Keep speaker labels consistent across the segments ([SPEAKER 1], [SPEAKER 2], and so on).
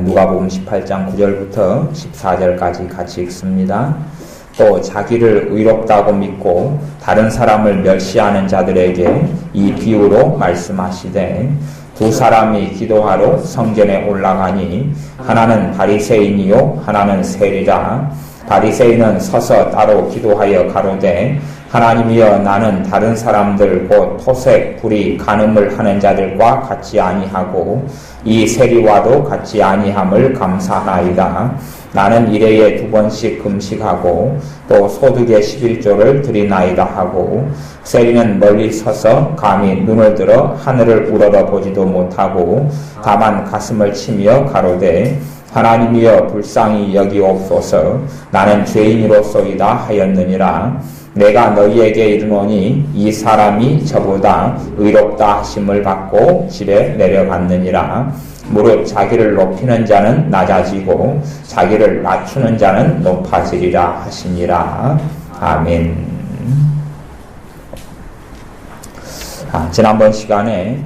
[SPEAKER 1] 누가복음 18장 9절부터 14절까지 같이 읽습니다. 또 자기를 의롭다고 믿고 다른 사람을 멸시하는 자들에게 이 비유로 말씀하시되 두 사람이 기도하러 성전에 올라가니 하나는 바리새인이요 하나는 세리라. 바리새인은 서서 따로 기도하여 가로되 하나님이여 나는 다른 사람들 곧 토색, 불의, 간음을 하는 자들과 같지 아니하고 이 세리와도 같지 아니함을 감사하나이다. 나는 일회에 2번씩 금식하고 또 소득의 11조를 드리나이다 하고 세리는 멀리 서서 감히 눈을 들어 하늘을 우러러 보지도 못하고 다만 가슴을 치며 가로되 하나님이여 불쌍히 여기옵소서. 나는 죄인이로소이다 하였느니라. 내가 너희에게 이르노니 이 사람이 저보다 의롭다 하심을 받고 집에 내려갔느니라. 무릇 자기를 높이는 자는 낮아지고 자기를 낮추는 자는 높아지리라 하시니라. 아멘. 지난번 시간에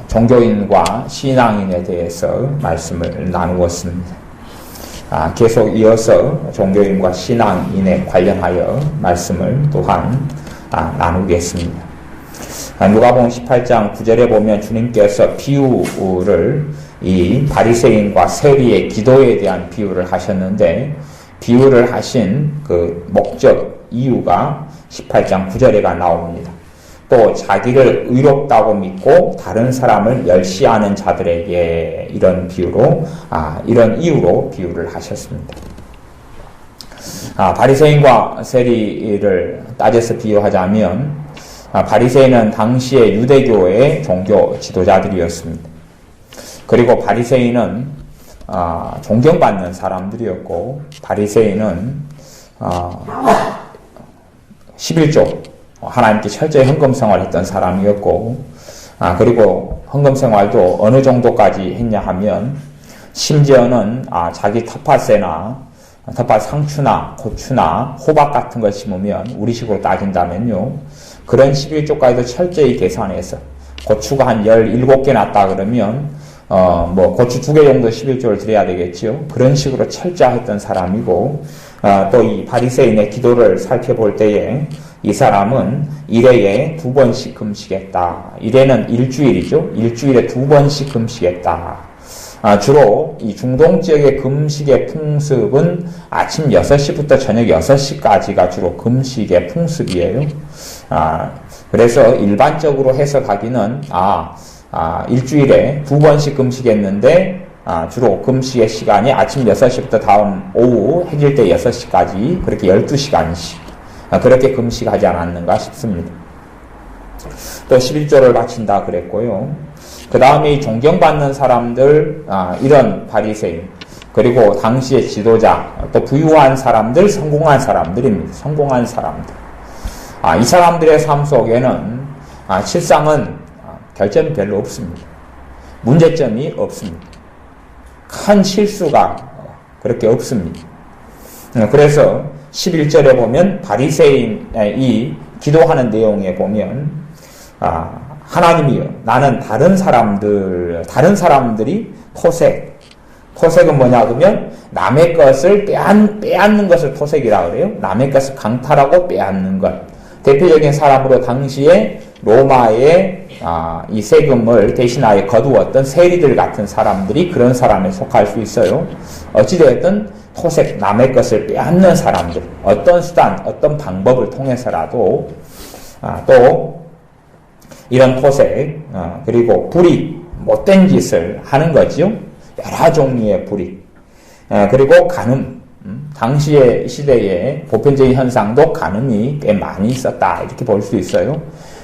[SPEAKER 1] 종교인과 신앙인에 대해서 말씀을 나누었습니다. 계속 이어서 종교인과 신앙인에 관련하여 말씀을 또한 나누겠습니다. 누가복음 18장 9절에 보면 주님께서 비유를 이 바리새인과 세리의 기도에 대한 비유를 하셨는데 비유를 하신 그 목적, 이유가 18장 9절에가 나옵니다. 또 자기를 의롭다고 믿고 다른 사람을 멸시하는 자들에게 이런 비유로 이런 이유로 비유를 하셨습니다. 바리새인과 세리를 따져서 비유하자면 바리새인은 당시의 유대교의 종교 지도자들이었습니다. 그리고 바리새인은 존경받는 사람들이었고 바리새인은 11조 하나님께 철저히 헌금 생활했던 사람이었고 그리고 헌금 생활도 어느 정도까지 했냐 하면 심지어는 자기 텃밭에나 텃밭 상추나 고추나 호박 같은 걸 심으면 우리식으로 따진다면요 그런 11조까지도 철저히 계산해서 고추가 한 17개 났다 그러면 고추 2개 정도 11조를 드려야 되겠죠. 그런 식으로 철저했던 사람이고 또 이 바리새인의 기도를 살펴볼 때에 이 사람은 일회에 2번씩 금식했다. 일회는 일주일이죠. 일주일에 2번씩 금식했다. 주로 이 중동 지역의 금식의 풍습은 아침 6시부터 저녁 6시까지가 주로 금식의 풍습이에요. 그래서 일반적으로 해석하기는 일주일에 2번씩 금식했는데 주로 금식의 시간이 아침 6시부터 다음 오후 해질 때 6시까지 그렇게 12시간씩 그렇게 금식하지 않았는가 싶습니다. 또 11조를 바친다 그랬고요. 그 다음에 존경받는 사람들, 이런 바리새인, 그리고 당시의 지도자, 또 부유한 사람들, 성공한 사람들입니다. 성공한 사람들. 이 사람들의 삶 속에는 실상은 결점이 별로 없습니다. 문제점이 없습니다. 큰 실수가 그렇게 없습니다. 그래서 11절에 보면 바리새인이 기도하는 내용에 보면 하나님이여 나는 다른 사람들이 토색은 뭐냐 그러면 남의 것을 빼앗는 것을 토색이라고 그래요. 남의 것을 강탈하고 빼앗는 것. 대표적인 사람으로 당시에 로마의 이 세금을 대신하여 거두었던 세리들 같은 사람들이 그런 사람에 속할 수 있어요. 어찌되었든 토색, 남의 것을 빼앗는 사람들, 어떤 수단, 어떤 방법을 통해서라도 또 이런 토색, 그리고 불의, 못된 짓을 하는 거죠. 여러 종류의 불의, 그리고 간음, 당시의 시대에 보편적인 현상도 간음이 꽤 많이 있었다 이렇게 볼 수 있어요.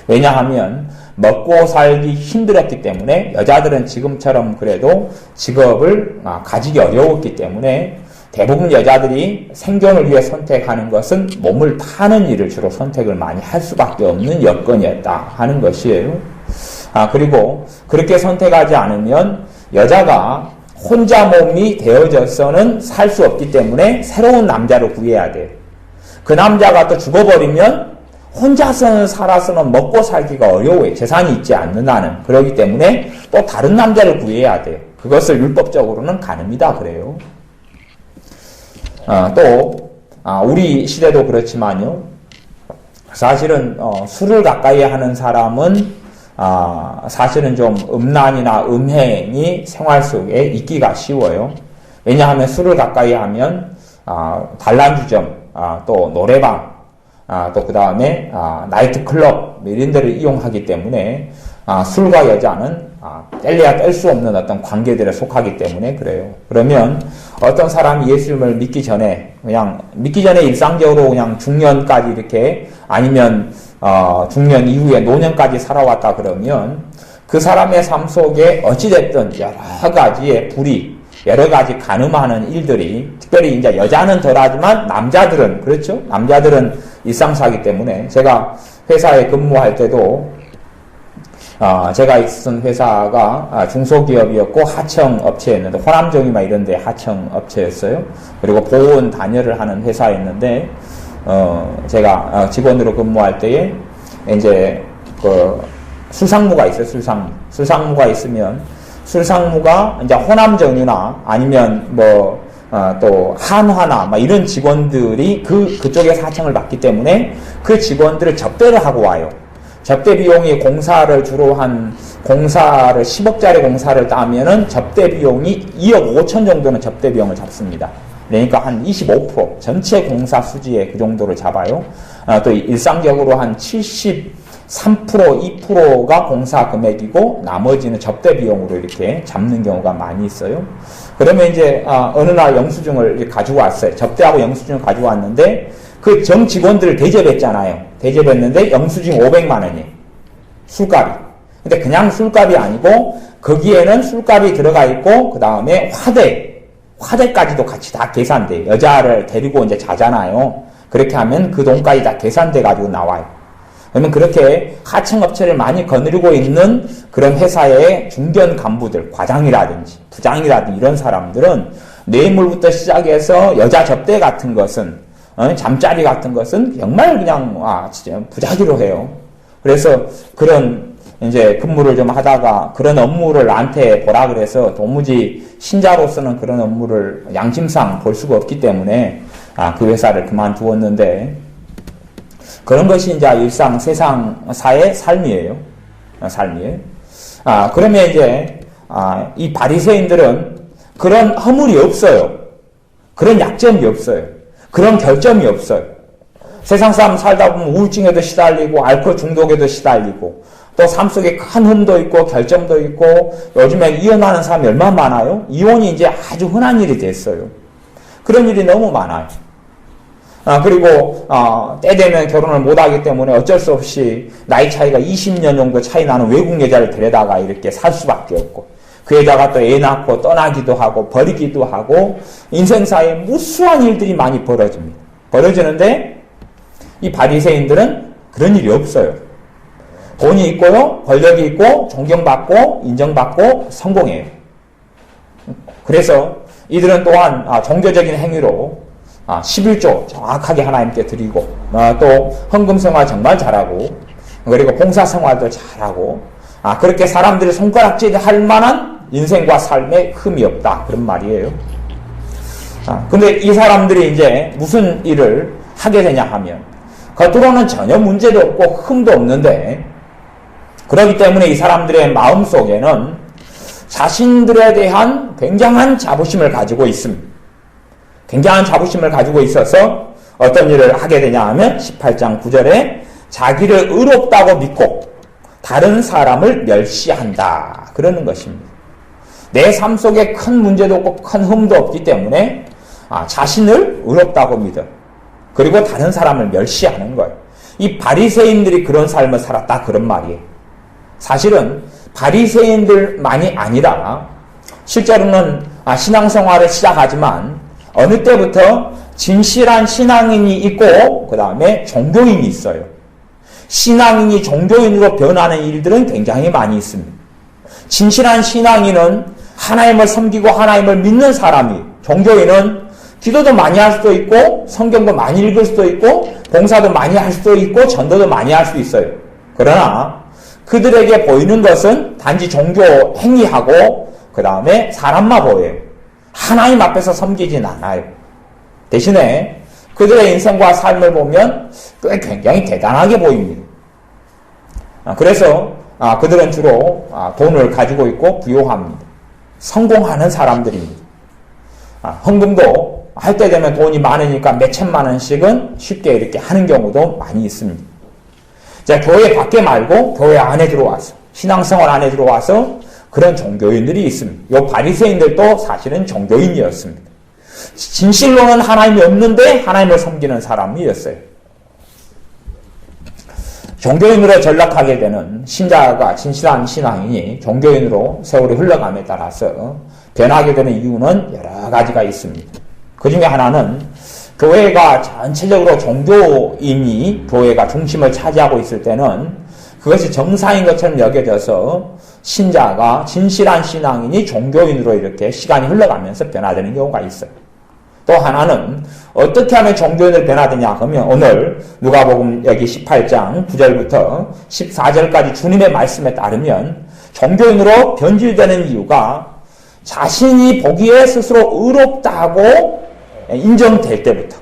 [SPEAKER 1] 왜냐하면 먹고 살기 힘들었기 때문에 여자들은 지금처럼 그래도 직업을 가지기 어려웠기 때문에 대부분 여자들이 생존을 위해 선택하는 것은 몸을 파는 일을 주로 선택을 많이 할 수밖에 없는 여건이었다 하는 것이에요. 그리고 그렇게 선택하지 않으면 여자가 혼자 몸이 되어져서는 살 수 없기 때문에 새로운 남자를 구해야 돼요. 그 남자가 또 죽어버리면 혼자서는 살아서는 먹고 살기가 어려워요. 재산이 있지 않는 한은. 그렇기 때문에 또 다른 남자를 구해야 돼요. 그것을 율법적으로는 가늠이다 그래요. 우리 시대도 그렇지만요. 사실은 술을 가까이 하는 사람은 사실은 좀 음란이나 음행이 생활 속에 있기가 쉬워요. 왜냐하면 술을 가까이 하면 단란주점, 또 노래방, 또 그 다음에 나이트클럽 이런 데를 이용하기 때문에 술과 여자는 뗄래야 뗄 수 없는 어떤 관계들에 속하기 때문에 그래요. 그러면 어떤 사람이 예수님을 믿기 전에 일상적으로 그냥 중년까지 이렇게 아니면 중년 이후에 노년까지 살아왔다 그러면 그 사람의 삶 속에 어찌됐든 여러 가지의 불이, 여러 가지 가늠하는 일들이, 특별히 이제 여자는 덜하지만 남자들은, 그렇죠? 남자들은 일상사기 때문에 제가 회사에 근무할 때도 제가 있었던 회사가 중소기업이었고 하청업체였는데, 호남정이나 이런 데 하청업체였어요. 그리고 보온 단열을 하는 회사였는데, 제가 직원으로 근무할 때에 이제 술상무가 있어요. 술상무가 있으면 술상무가 이제 호남정유나 아니면 또 한화나 이런 직원들이 그쪽에서 하청을 받기 때문에 그 직원들을 접대를 하고 와요. 접대 비용이 공사를 주로 한 공사를 10억짜리 공사를 따면은 접대 비용이 2억 5천 정도는 접대 비용을 잡습니다. 그러니까 한 25% 전체 공사 수지의 그 정도를 잡아요. 또 일상적으로 한 73%, 2%가 공사 금액이고 나머지는 접대 비용으로 이렇게 잡는 경우가 많이 있어요. 그러면 이제 어느 날 영수증을 가지고 왔어요. 접대하고 영수증을 가지고 왔는데 그 정 직원들을 대접했잖아요. 대접했는데 영수증 500만 원이에요. 술값이. 근데 그냥 술값이 아니고 거기에는 술값이 들어가 있고 그 다음에 화대까지도 같이 다 계산돼요. 여자를 데리고 이제 자잖아요. 그렇게 하면 그 돈까지 다 계산돼 가지고 나와요. 그러면 그렇게 하청업체를 많이 거느리고 있는 그런 회사의 중견 간부들, 과장이라든지 부장이라든지 이런 사람들은 뇌물부터 시작해서 여자 접대 같은 것은 잠자리 같은 것은 정말 그냥 진짜 부자기로 해요. 그래서 그런 이제 근무를 좀 하다가 그런 업무를 나한테 보라 그래서 도무지 신자로서는 그런 업무를 양심상 볼 수가 없기 때문에 그 회사를 그만두었는데, 그런 것이 이제 일상 세상사의 삶이에요. 그러면 이제 이 바리새인들은 그런 허물이 없어요. 그런 약점이 없어요. 그런 결점이 없어요. 세상 사람 살다 보면 우울증에도 시달리고 알코올 중독에도 시달리고 또 삶 속에 큰 흠도 있고 결점도 있고, 요즘에 이혼하는 사람이 얼마나 많아요? 이혼이 이제 아주 흔한 일이 됐어요. 그런 일이 너무 많아요. 그리고 때 되면 결혼을 못하기 때문에 어쩔 수 없이 나이 차이가 20년 정도 차이 나는 외국 여자를 데려다가 이렇게 살 수밖에 없고, 그 여자가 또 애 낳고 떠나기도 하고 버리기도 하고, 인생사에 무수한 일들이 많이 벌어지는데 이 바리새인들은 그런 일이 없어요. 돈이 있고요, 권력이 있고, 존경받고, 인정받고, 성공해요. 그래서 이들은 또한 종교적인 행위로 11조 정확하게 하나님께 드리고, 또 헌금생활 정말 잘하고, 그리고 봉사생활도 잘하고, 그렇게 사람들이 손가락질 할 만한 인생과 삶에 흠이 없다, 그런 말이에요. 근데 이 사람들이 이제 무슨 일을 하게 되냐 하면, 겉으로는 전혀 문제도 없고 흠도 없는데, 그렇기 때문에 이 사람들의 마음속에는 자신들에 대한 굉장한 자부심을 가지고 있습니다. 굉장한 자부심을 가지고 있어서 어떤 일을 하게 되냐 하면 18장 9절에 자기를 의롭다고 믿고 다른 사람을 멸시한다, 그러는 것입니다. 내 삶 속에 큰 문제도 없고 큰 흠도 없기 때문에 자신을 의롭다고 믿어. 그리고 다른 사람을 멸시하는 거예요. 이 바리새인들이 그런 삶을 살았다, 그런 말이에요. 사실은 바리새인들만이 아니라 실제로는 신앙생활을 시작하지만 어느 때부터 진실한 신앙인이 있고 그 다음에 종교인이 있어요. 신앙인이 종교인으로 변하는 일들은 굉장히 많이 있습니다. 진실한 신앙인은 하나님을 섬기고 하나님을 믿는 사람이, 종교인은 기도도 많이 할 수도 있고 성경도 많이 읽을 수도 있고 봉사도 많이 할 수도 있고 전도도 많이 할 수 있어요. 그러나 그들에게 보이는 것은 단지 종교 행위하고 그 다음에 사람만 보여요. 하나님 앞에서 섬기진 않아요. 대신에 그들의 인생과 삶을 보면 꽤 굉장히 대단하게 보입니다. 그래서 그들은 주로 돈을 가지고 있고 부유합니다. 성공하는 사람들입니다. 헌금도 할 때 되면 돈이 많으니까 몇 천만 원씩은 쉽게 이렇게 하는 경우도 많이 있습니다. 자, 교회 밖에 말고 교회 안에 들어와서 신앙생활 안에 들어와서 그런 종교인들이 있습니다. 이 바리새인들도 사실은 종교인이었습니다. 진실로는 하나님이 없는데 하나님을 섬기는 사람이었어요. 종교인으로 전락하게 되는 신자가 진실한 신앙인이 종교인으로 세월이 흘러감에 따라서 변하게 되는 이유는 여러 가지가 있습니다. 그 중에 하나는 교회가 전체적으로 종교인이 교회가 중심을 차지하고 있을 때는 그것이 정상인 것처럼 여겨져서 신자가 진실한 신앙인이 종교인으로 이렇게 시간이 흘러가면서 변화되는 경우가 있어요. 또 하나는 어떻게 하면 종교인으로 변화되냐 하면 오늘 누가복음 여기 18장 9절부터 14절까지 주님의 말씀에 따르면 종교인으로 변질되는 이유가 자신이 보기에 스스로 의롭다고 인정될 때부터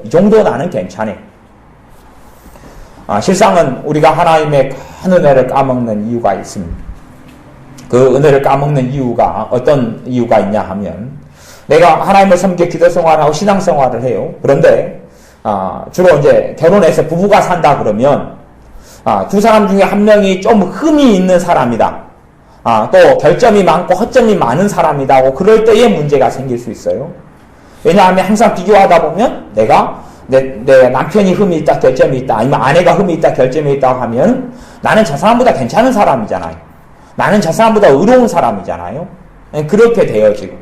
[SPEAKER 1] 이 정도 나는 괜찮네. 실상은 우리가 하나님의 큰 은혜를 까먹는 이유가 있습니다. 그 은혜를 까먹는 이유가 어떤 이유가 있냐 하면 내가 하나님을 섬겨 기도 생활하고 신앙 생활을 해요. 그런데 주로 이제 결혼해서 부부가 산다 그러면 두 사람 중에 한 명이 좀 흠이 있는 사람이다. 또 결점이 많고 허점이 많은 사람이다 하고 그럴 때에 문제가 생길 수 있어요. 왜냐하면 항상 비교하다 보면 내가 내 남편이 흠이 있다, 결점이 있다, 아니면 아내가 흠이 있다, 결점이 있다 하면 나는 저 사람보다 괜찮은 사람이잖아요. 나는 저 사람보다 의로운 사람이잖아요. 그렇게 되어지고.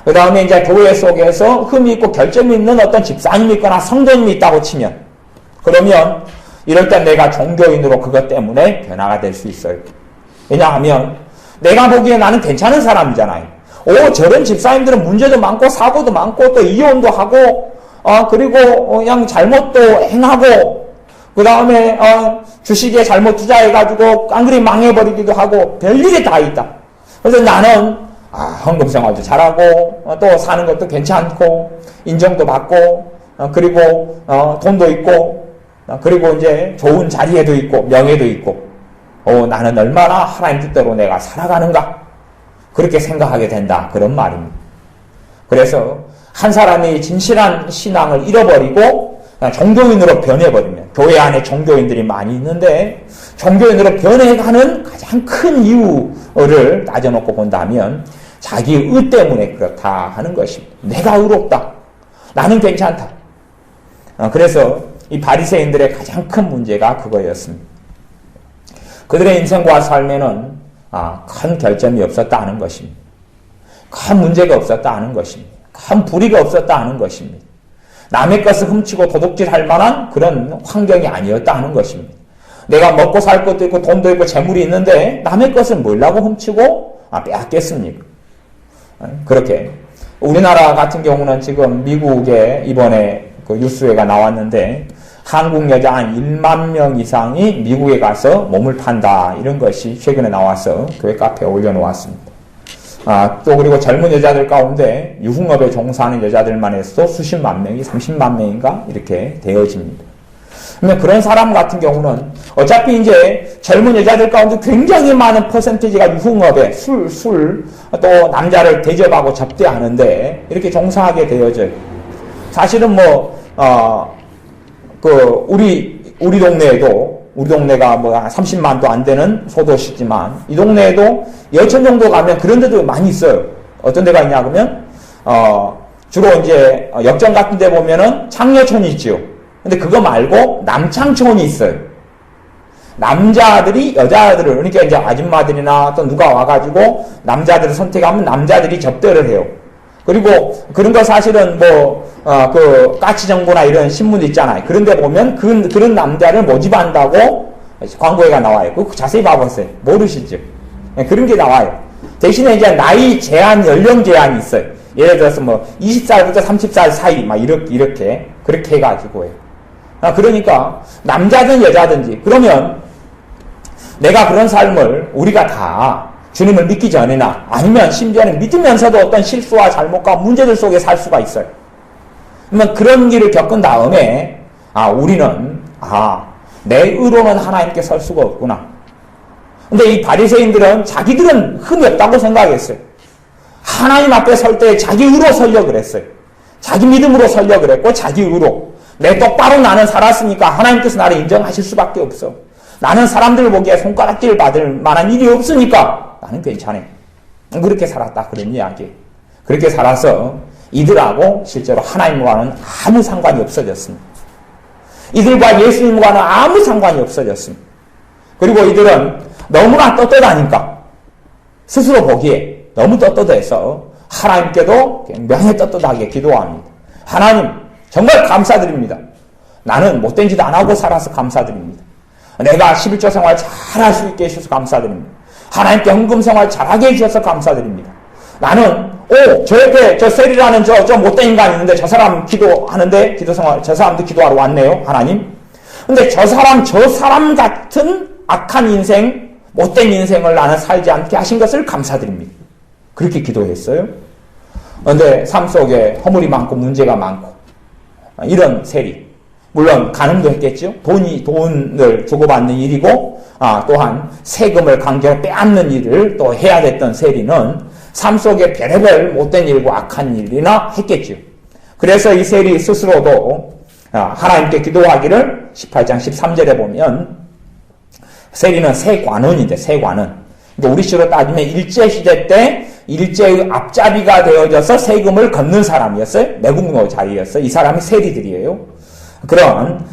[SPEAKER 1] 그 다음에 이제 교회 속에서 흠이 있고 결점이 있는 어떤 집사님이 있거나 성도님이 있다고 치면, 그러면 이럴 땐 내가 종교인으로 그것 때문에 변화가 될 수 있어요. 왜냐하면 내가 보기에 나는 괜찮은 사람이잖아요. 저런 집사님들은 문제도 많고 사고도 많고 또 이혼도 하고 그리고 그냥 잘못도 행하고 그 다음에 주식에 잘못 투자해가지고 깡그리 망해버리기도 하고 별일이 다 있다. 그래서 나는 헌금 생활도 잘하고 또 사는 것도 괜찮고 인정도 받고 그리고 돈도 있고 그리고 이제 좋은 자리에도 있고 명예도 있고 나는 얼마나 하나님 뜻대로 내가 살아가는가 그렇게 생각하게 된다 그런 말입니다. 그래서 한 사람이 진실한 신앙을 잃어버리고 종교인으로 변해버리면 교회 안에 종교인들이 많이 있는데 종교인으로 변해가는 가장 큰 이유를 따져놓고 본다면 자기 의 때문에 그렇다 하는 것입니다. 내가 의롭다. 나는 괜찮다. 그래서 이 바리새인들의 가장 큰 문제가 그거였습니다. 그들의 인생과 삶에는 큰 결점이 없었다 하는 것입니다. 큰 문제가 없었다 하는 것입니다. 큰 불의가 없었다 하는 것입니다. 남의 것을 훔치고 도둑질할 만한 그런 환경이 아니었다 하는 것입니다. 내가 먹고 살 것도 있고 돈도 있고 재물이 있는데 남의 것을 뭐라고 훔치고 빼앗겠습니까? 그렇게 우리나라 같은 경우는 지금 미국에 이번에 그 뉴스회가 나왔는데 한국 여자 한 1만 명 이상이 미국에 가서 몸을 판다 이런 것이 최근에 나와서 교회 카페에 올려놓았습니다. 또 그리고 젊은 여자들 가운데 유흥업에 종사하는 여자들만 해서도 수십만 명이 30만 명인가 이렇게 되어집니다. 그러면 그런 사람 같은 경우는 어차피 이제 젊은 여자들 가운데 굉장히 많은 퍼센티지가 유흥업에 또 남자를 대접하고 접대하는데 이렇게 종사하게 되어져요. 사실은 우리 동네가 한 30만도 안 되는 소도시지만 이 동네에도 여천 정도 가면 그런 데도 많이 있어요. 어떤 데가 있냐 그러면 주로 이제 역전 같은 데 보면은 창녀촌이 있지요. 근데 그거 말고 남창촌이 있어요. 남자들이 여자들을 그러니까 이제 아줌마들이나 또 누가 와가지고 남자들을 선택하면 남자들이 접대를 해요. 그리고 그런 거 사실은 그 까치정보나 이런 신문 있잖아요. 그런데 보면 그런 남자를 모집한다고 광고회가 나와요. 그거 자세히 봐보세요. 모르시죠? 그런 게 나와요. 대신에 이제 나이 제한, 연령 제한이 있어요. 예를 들어서 20살부터 30살 사이 막 이렇게 그렇게 해가지고요. 그러니까 남자든 여자든지 그러면 내가 그런 삶을 우리가 다 주님을 믿기 전이나 아니면 심지어는 믿으면서도 어떤 실수와 잘못과 문제들 속에 살 수가 있어요. 그러면 그런 일을 겪은 다음에 우리는 내 의로는 하나님께 설 수가 없구나. 근데 이 바리새인들은 자기들은 흠이 없다고 생각했어요. 하나님 앞에 설 때 자기 의로 서려고 그랬어요. 자기 믿음으로 서려고 그랬고 자기 의로. 내 똑바로 나는 살았으니까 하나님께서 나를 인정하실 수밖에 없어. 나는 사람들 보기에 손가락질 받을 만한 일이 없으니까 나는 괜찮아. 그렇게 살았다. 그런 이야기. 그렇게 살아서 이들하고 실제로 하나님과는 아무 상관이 없어졌습니다. 이들과 예수님과는 아무 상관이 없어졌습니다. 그리고 이들은 너무나 떳떳하니까 스스로 보기에 너무 떳떳해서 하나님께도 굉장히 떳떳하게 기도합니다. 하나님 정말 감사드립니다. 나는 못된 짓 안 하고 살아서 감사드립니다. 내가 11조 생활 잘할 수 있게 해주셔서 감사드립니다. 하나님께 헌금 생활 잘하게 해주셔서 감사드립니다. 나는 저 옆에 저 셀이라는 저 못된 인간이 있는데 저 사람 기도하는데 기도 생활 저 사람도 기도하러 왔네요. 하나님. 근데 저 사람 같은 악한 인생 못된 인생을 나는 살지 않게 하신 것을 감사드립니다. 그렇게 기도했어요. 그런데 삶 속에 허물이 많고 문제가 많고 이런 세리 물론 간음도 했겠죠. 돈을 주고받는 일이고 또한 세금을 강제로 빼앗는 일을 또 해야 됐던 세리는 삶 속에 별의별 못된 일과 악한 일이나 했겠죠. 그래서 이 세리 스스로도 하나님께 기도하기를 18장 13절에 보면 세리는 세관원인데 세관원. 그러니까 우리 식으로 따지면 일제시대 때 일제의 앞잡이가 되어져서 세금을 걷는 사람이었어요. 매국노 자리였어요. 이 사람이 세리들이에요. 그런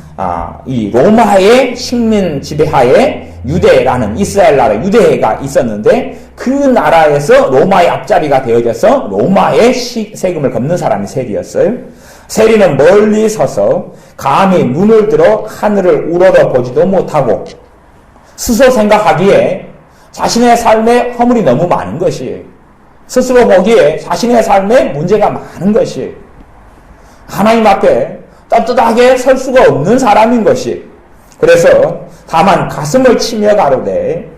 [SPEAKER 1] 이 로마의 식민 지배하에 유대라는 이스라엘 나라 유대가 있었는데 그 나라에서 로마의 앞잡이가 되어져서 로마의 세금을 걷는 사람이 세리였어요. 세리는 멀리 서서 감히 눈을 들어 하늘을 우러러 보지도 못하고 스스로 생각하기에 자신의 삶에 허물이 너무 많은 것이에요. 스스로 보기에 자신의 삶에 문제가 많은 것이에요. 하나님 앞에 떳떳하게 설 수가 없는 사람인 것이. 그래서 다만 가슴을 치며 가로되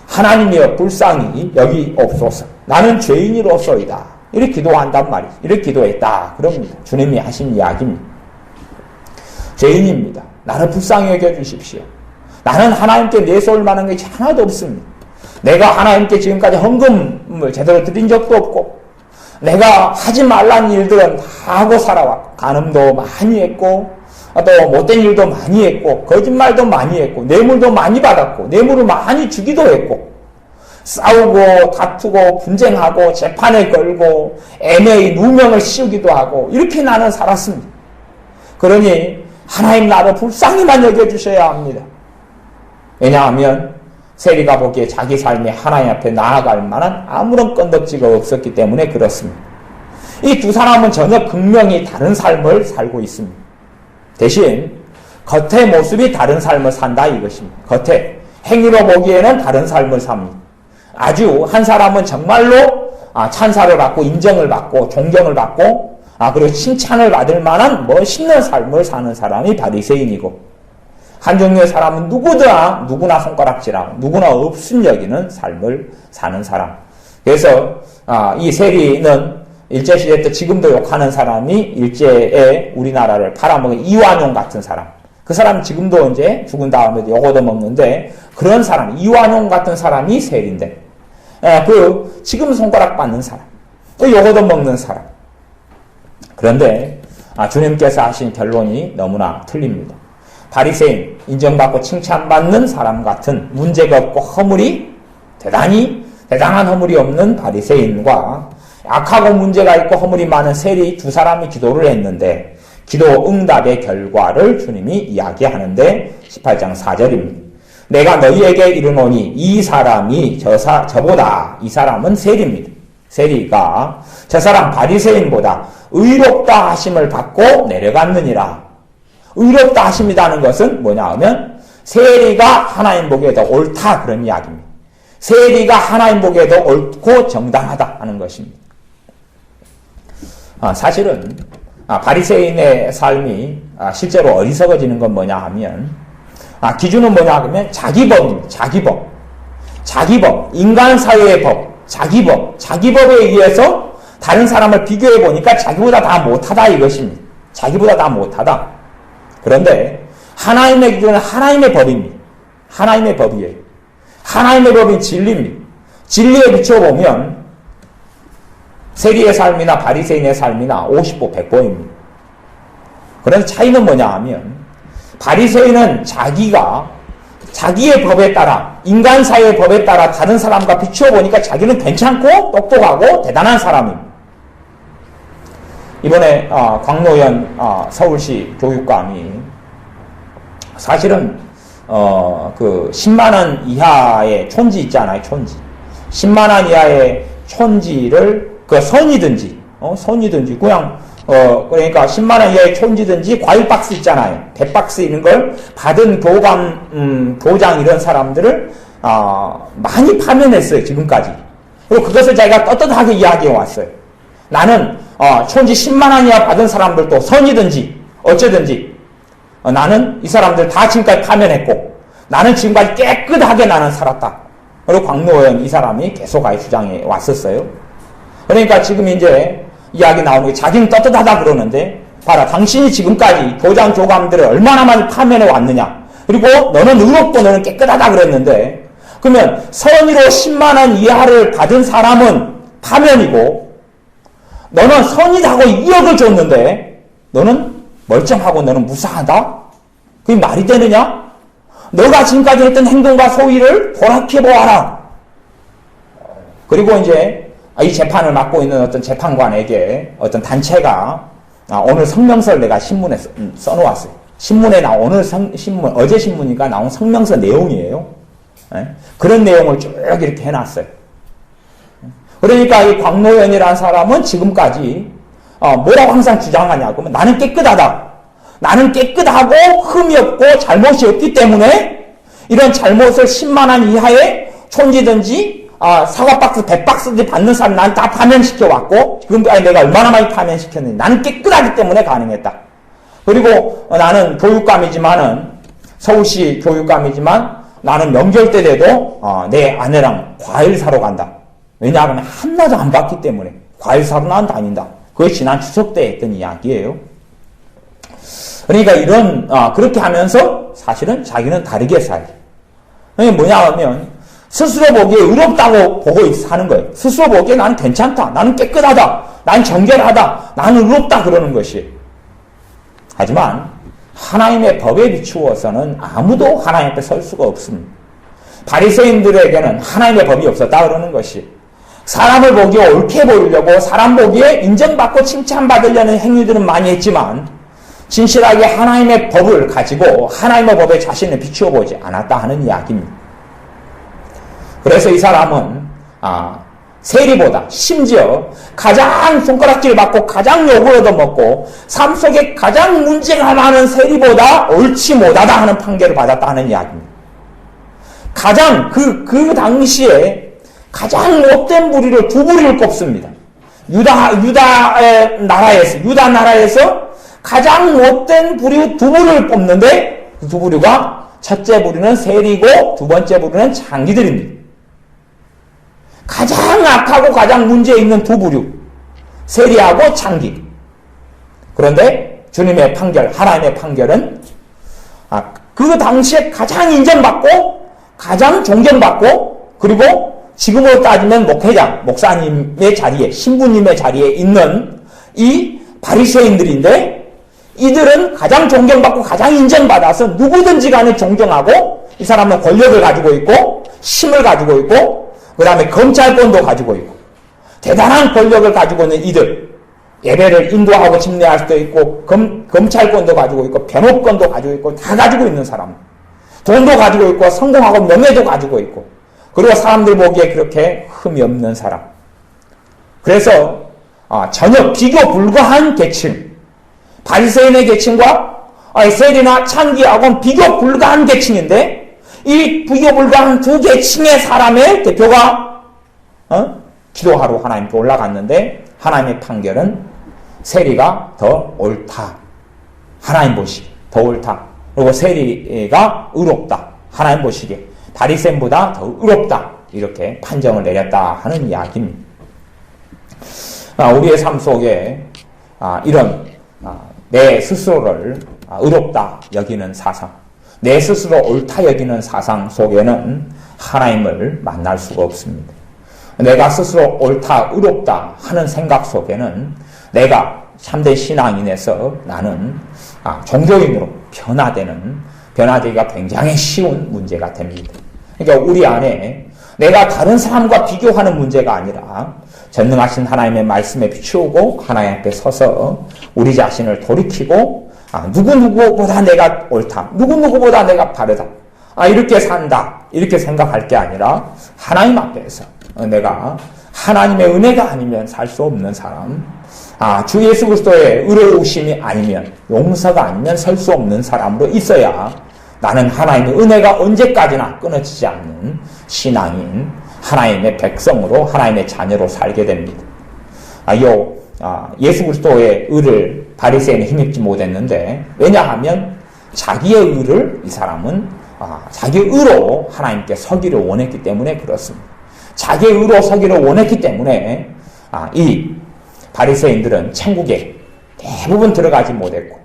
[SPEAKER 1] 하나님이여 불쌍히 여기옵소서. 나는 죄인이로소이다. 이렇게 기도한단 말이죠. 이렇게 기도했다. 그럽니다. 주님이 하신 이야기입니다. 죄인입니다. 나를 불쌍히 여겨주십시오. 나는 하나님께 내세울 만한 것이 하나도 없습니다. 내가 하나님께 지금까지 헌금을 제대로 드린 적도 없고 내가 하지 말란 일들은 다 하고 살아왔고 간음도 많이 했고 또 못된 일도 많이 했고 거짓말도 많이 했고 뇌물도 많이 받았고 뇌물을 많이 주기도 했고 싸우고 다투고 분쟁하고 재판에 걸고 애매히 누명을 씌우기도 하고 이렇게 나는 살았습니다. 그러니 하나님 나를 불쌍히만 여겨주셔야 합니다. 왜냐하면 세리가 보기에 자기 삶에 하나님 앞에 나아갈 만한 아무런 건덕지가 없었기 때문에 그렇습니다. 이 두 사람은 전혀 극명히 다른 삶을 살고 있습니다. 대신 겉의 모습이 다른 삶을 산다 이것입니다. 겉에 행위로 보기에는 다른 삶을 삽니다. 아주 한 사람은 정말로 찬사를 받고 인정을 받고 존경을 받고 그리고 칭찬을 받을 만한 멋있는 삶을 사는 사람이 바리새인이고 한 종류의 사람은 누구나 손가락질하고 누구나 없음 여기는 삶을 사는 사람. 그래서 이 세리는 일제시대 때 지금도 욕하는 사람이 일제에 우리나라를 팔아먹은 이완용 같은 사람. 그 사람 지금도 이제 죽은 다음에도 욕 얻어먹는데 그런 사람, 이완용 같은 사람이 세리인데 지금 손가락 받는 사람, 욕 얻어먹는 사람. 그런데 주님께서 하신 결론이 너무나 틀립니다. 바리새인, 인정받고 칭찬받는 사람 같은 문제가 없고 허물이 대단한 허물이 없는 바리새인과 악하고 문제가 있고 허물이 많은 세리 두 사람이 기도를 했는데 기도 응답의 결과를 주님이 이야기하는데 18장 4절입니다. 내가 너희에게 이르노니 이 사람이 저보다 이 사람은 세리입니다. 세리가 저 사람 바리새인보다 의롭다 하심을 받고 내려갔느니라. 의롭다 하심이라는 것은 뭐냐 하면 세리가 하나님 보기에 더 옳다 그런 이야기입니다. 세리가 하나님 보기에 더 옳고 정당하다 하는 것입니다. 사실은 바리새인의 삶이 실제로 어리석어지는 건 뭐냐 하면 기준은 뭐냐 하면 자기법입니다. 자기법. 자기 법, 인간 사회의 법, 자기 법, 자기 법에 의해서 다른 사람을 비교해 보니까 자기보다 다 못하다 이것입니다. 자기보다 다 못하다. 그런데 하나님의 기준은 하나님의 법입니다. 하나님의 법이에요. 하나님의 법인 진리입니다. 진리에 비춰보면 세리의 삶이나 바리새인의 삶이나 50보 100보입니다. 그래서 차이는 뭐냐 하면 바리새인은 자기의 법에 따라 인간 사회의 법에 따라 다른 사람과 비추어 보니까 자기는 괜찮고 똑똑하고 대단한 사람입니다. 이번에 광노현 서울시 교육감이 사실은 그 10만 원 이하의 촌지 있잖아요. 촌지 10만 원 이하의 촌지를 그 선이든지 그냥 그러니까 10만 원 이하의 촌지든지 과일 박스 있잖아요. 100박스 있는 걸 받은 교장 이런 사람들을 많이 파면했어요. 지금까지. 그리고 그것을 자기가 떳떳하게 이야기해 왔어요. 나는 촌지 10만 원 이하 받은 사람들도 선이든지 어쩌든지 나는 이 사람들 다 지금까지 파면했고 나는 지금까지 깨끗하게 나는 살았다. 그리고 광노현 이 사람이 계속 주장해 왔었어요. 그러니까 지금 이제 이야기 나오는 게 자기는 떳떳하다 그러는데 봐라 당신이 지금까지 교장 교감들을 얼마나 많이 파면해 왔느냐. 그리고 너는 의롭고 너는 깨끗하다 그랬는데 그러면 선의로 10만 원 이하를 받은 사람은 파면이고 너는 선이라고 2억을 줬는데 너는 멀쩡하고 너는 무사하다? 그게 말이 되느냐? 너가 지금까지 했던 행동과 소위를 돌이켜보아라. 그리고 이제 이 재판을 맡고 있는 어떤 재판관에게 어떤 단체가 오늘 성명서를 내가 신문에 써놓았어요. 신문에 오늘 신문, 어제 신문이니까 나온 성명서 내용이에요. 그런 내용을 쭉 이렇게 해놨어요. 그러니까 이 광노현이라는 사람은 지금까지 뭐라고 항상 주장하냐고 하면 나는 깨끗하다. 나는 깨끗하고 흠이 없고 잘못이 없기 때문에 이런 잘못을 10만 원 이하의 촌지든지 사과박스 100박스든지 받는 사람 난 다 파면시켜왔고 지금까지 내가 얼마나 많이 파면시켰는지 나는 깨끗하기 때문에 가능했다. 그리고 나는 교육감이지만은 서울시 교육감이지만 나는 명절 때 돼도 내 아내랑 과일 사러 간다. 왜냐하면 하나도 안 받기 때문에 과일 사러 난 다닌다. 그것이 지난 추석 때 했던 이야기예요. 그러니까 그렇게 하면서 사실은 자기는 다르게 살죠. 그게 뭐냐 하면 스스로 보기에 의롭다고 보고 사는 거예요. 스스로 보기에 나는 괜찮다. 나는 깨끗하다. 나는 정결하다. 나는 의롭다 그러는 것이에요. 하지만 하나님의 법에 비추어서는 아무도 하나님 앞에 설 수가 없습니다. 바리새인들에게는 하나님의 법이 없었다 그러는 것이 사람을 보기에 옳게 보이려고 사람 보기에 인정받고 칭찬받으려는 행위들은 많이 했지만 진실하게 하나님의 법을 가지고 하나님의 법에 자신을 비추어 보지 않았다 하는 이야기입니다. 그래서 이 사람은 세리보다 심지어 가장 손가락질 받고 가장 욕을 얻어먹고 삶 속에 가장 문제가 많은 세리보다 옳지 못하다 하는 판결을 받았다 하는 이야기입니다. 가장 그 당시에 가장 못된 부류를 두 부류를 꼽습니다. 유다 나라에서 가장 못된 부류 두 부류를 뽑는데 그 두 부류가 첫째 부류는 세리고 두 번째 부류는 창기들입니다. 가장 악하고 가장 문제 있는 두 부류 세리하고 창기. 그런데 주님의 판결, 하나님의 판결은 그 당시에 가장 인정받고 가장 존경받고 그리고 지금으로 따지면 목회장, 목사님의 자리에 신부님의 자리에 있는 이 바리새인들인데 이들은 가장 존경받고 가장 인정받아서 누구든지 간에 존경하고 이 사람은 권력을 가지고 있고 힘을 가지고 있고 그 다음에 검찰권도 가지고 있고 대단한 권력을 가지고 있는 이들 예배를 인도하고 집례할 수도 있고 검찰권도 가지고 있고 변호권도 가지고 있고 다 가지고 있는 사람 돈도 가지고 있고 성공하고 명예도 가지고 있고 그리고 사람들 보기에 그렇게 흠이 없는 사람 그래서 전혀 비교 불가한 계층 바리새인의 계층과 세리나 창기하고는 비교 불가한 계층인데 이 비교 불가한 두 계층의 사람의 대표가 기도하러 하나님께 올라갔는데 하나님의 판결은 세리가 더 옳다. 하나님 보시기에 더 옳다. 그리고 세리가 의롭다. 하나님 보시기에 바리새인보다 더 의롭다. 이렇게 판정을 내렸다 하는 이야기입니다. 우리의 삶 속에 이런 내 스스로를 의롭다 여기는 사상, 내 스스로 옳다 여기는 사상 속에는 하나님을 만날 수가 없습니다. 내가 스스로 옳다, 의롭다 하는 생각 속에는 내가 참된 신앙인에서 나는 종교인으로 변화되기가 굉장히 쉬운 문제가 됩니다. 그러니까 우리 안에 내가 다른 사람과 비교하는 문제가 아니라 전능하신 하나님의 말씀에 비추고 하나님 앞에 서서 우리 자신을 돌이키고 누구보다 내가 옳다, 누구보다 내가 바르다, 이렇게 산다, 이렇게 생각할 게 아니라 하나님 앞에서 내가 하나님의 은혜가 아니면 살 수 없는 사람, 주 예수 그리스도의 의로우심이 아니면, 용서가 아니면 설 수 없는 사람으로 있어야 나는 하나님의 은혜가 언제까지나 끊어지지 않는 신앙인, 하나님의 백성으로, 하나님의 자녀로 살게 됩니다. 예수 그리스도의 의를 바리새인이 힘입지 못했는데, 왜냐하면 자기의 의를 이 사람은 자기의 의로 하나님께 서기를 원했기 때문에 그렇습니다. 자기의 의로 서기를 원했기 때문에 이 바리새인들은 천국에 대부분 들어가지 못했고,